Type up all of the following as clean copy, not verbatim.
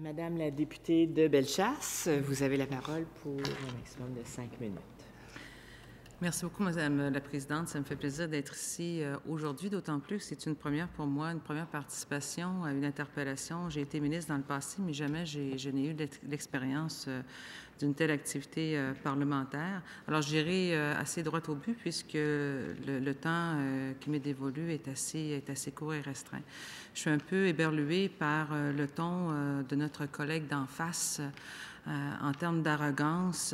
Madame la députée de Bellechasse, vous avez la parole pour un maximum de 5 minutes. Merci beaucoup, Madame la Présidente. Ça me fait plaisir d'être ici aujourd'hui, d'autant plus que c'est une première pour moi, une première participation à une interpellation. J'ai été ministre dans le passé, mais jamais je n'ai eu l'expérience d'une telle activité parlementaire. Alors, j'irai assez droit au but puisque le temps qui m'est dévolu est assez court et restreint. Je suis un peu éberluée par le ton de notre collègue d'en face. En termes d'arrogance,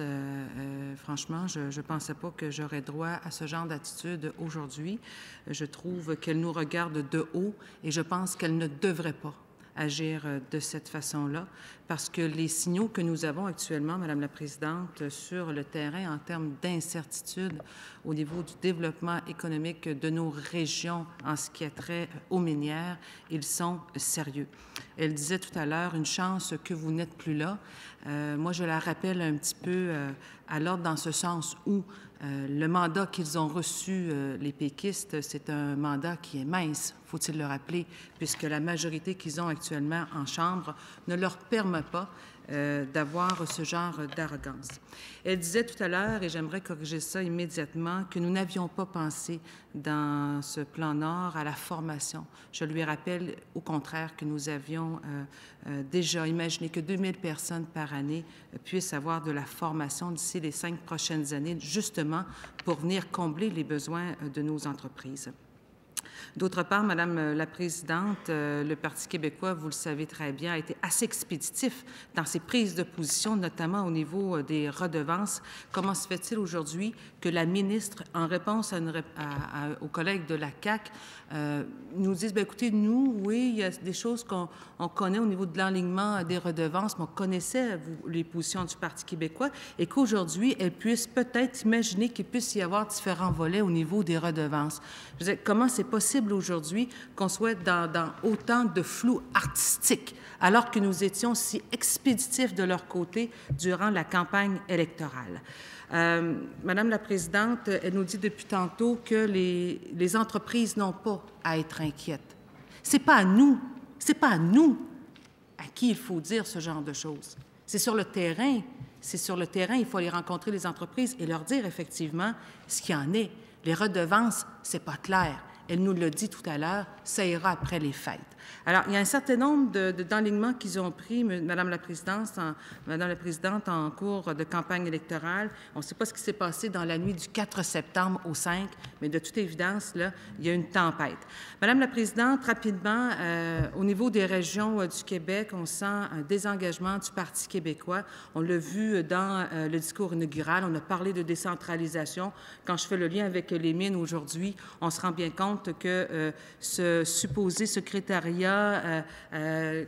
franchement, je ne pensais pas que j'aurais droit à ce genre d'attitude aujourd'hui. Je trouve qu'elle nous regarde de haut et je pense qu'elle ne devrait pas agir de cette façon-là, parce que les signaux que nous avons actuellement, Madame la Présidente, sur le terrain en termes d'incertitude au niveau du développement économique de nos régions en ce qui a trait aux minières, ils sont sérieux. Elle disait tout à l'heure, une chance que vous n'êtes plus là. Moi, je la rappelle un petit peu à l'ordre dans ce sens où le mandat qu'ils ont reçu, les péquistes, c'est un mandat qui est mince, faut-il le rappeler, puisque la majorité qu'ils ont actuellement en Chambre ne leur permet pas d'avoir ce genre d'arrogance. Elle disait tout à l'heure, et j'aimerais corriger ça immédiatement, que nous n'avions pas pensé dans ce plan Nord à la formation. Je lui rappelle au contraire que nous avions déjà imaginé que 2000 personnes par année puissent avoir de la formation d'ici les 5 prochaines années, justement pour venir combler les besoins de nos entreprises. D'autre part, Madame la Présidente, le Parti québécois, vous le savez très bien, a été assez expéditif dans ses prises de position, notamment au niveau des redevances. Comment se fait-il aujourd'hui que la ministre, en réponse aux collègues de la CAQ, nous dise, bien, écoutez, nous, oui, il y a des choses qu'on connaît au niveau de l'enlignement des redevances, mais on connaissait les positions du Parti québécois, et qu'aujourd'hui, elle puisse peut-être imaginer qu'il puisse y avoir différents volets au niveau des redevances. Je veux dire, comment c'est possible aujourd'hui qu'on soit dans autant de flou artistique, alors que nous étions si expéditifs de leur côté durant la campagne électorale? Madame la Présidente, elle nous dit depuis tantôt que les entreprises n'ont pas à être inquiètes. C'est pas à nous à qui il faut dire ce genre de choses. C'est sur le terrain, il faut aller rencontrer les entreprises et leur dire effectivement ce qu'il y en est. Les redevances, c'est pas clair. Elle nous l'a dit tout à l'heure, ça ira après les fêtes. Alors, il y a un certain nombre d'enlignements qu'ils ont pris, Madame la Présidente, en cours de campagne électorale. On ne sait pas ce qui s'est passé dans la nuit du 4 septembre au 5, mais de toute évidence, là, il y a une tempête. Madame la Présidente, rapidement, au niveau des régions du Québec, on sent un désengagement du Parti québécois. On l'a vu dans le discours inaugural. On a parlé de décentralisation. Quand je fais le lien avec les mines aujourd'hui, on se rend bien compte que ce supposé secrétariat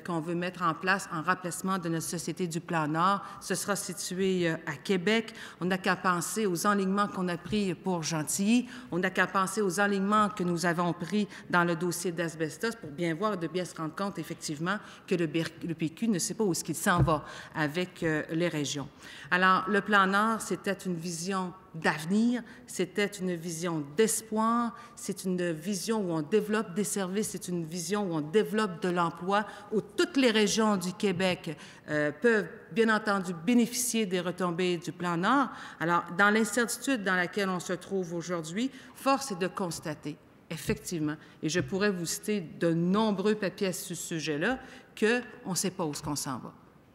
qu'on veut mettre en place en remplacement de notre Société du Plan Nord, ce sera situé à Québec. On n'a qu'à penser aux enlignements qu'on a pris pour Gentilly. On n'a qu'à penser aux enlignements que nous avons pris dans le dossier d'asbestos pour bien voir et de bien se rendre compte, effectivement, que le PQ ne sait pas où est-ce qu'il s'en va avec les régions. Alors, le Plan Nord, c'était une vision d'avenir, c'était une vision d'espoir, c'est une vision où on développe des services, c'est une vision où on développe de l'emploi, où toutes les régions du Québec peuvent, bien entendu, bénéficier des retombées du Plan Nord. Alors, dans l'incertitude dans laquelle on se trouve aujourd'hui, force est de constater, effectivement, et je pourrais vous citer de nombreux papiers à ce sujet-là, qu'on ne sait pas où est-ce qu'on s'en va.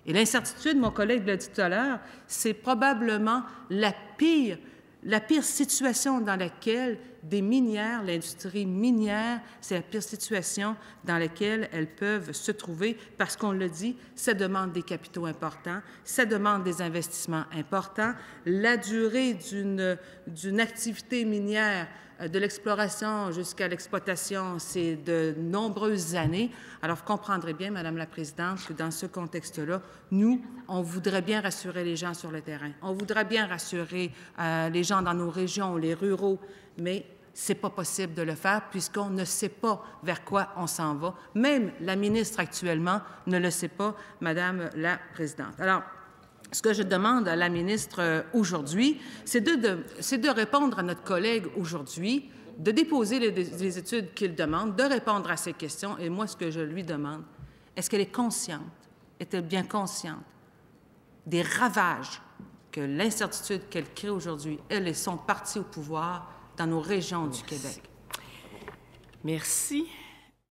Et l'incertitude, mon collègue l'a dit tout à l'heure, c'est probablement la pire situation dans laquelle des minières, l'industrie minière, c'est la pire situation dans laquelle elles peuvent se trouver parce qu'on le dit, ça demande des capitaux importants, ça demande des investissements importants. La durée d'une activité minière, de l'exploration jusqu'à l'exploitation, c'est de nombreuses années. Alors, vous comprendrez bien, Madame la Présidente, que dans ce contexte-là, nous, on voudrait bien rassurer les gens sur le terrain. On voudrait bien rassurer les gens dans nos régions, les ruraux, mais c'est pas possible de le faire puisqu'on ne sait pas vers quoi on s'en va. Même la ministre actuellement ne le sait pas, Madame la Présidente. Alors, ce que je demande à la ministre aujourd'hui, c'est de répondre à notre collègue aujourd'hui, de déposer les études qu'il demande, de répondre à ses questions. Et moi, ce que je lui demande, est-ce qu'elle est consciente est-elle bien consciente des ravages que l'incertitude qu'elle crée aujourd'hui, elle et son parti au pouvoir, dans nos régions du Québec? Merci.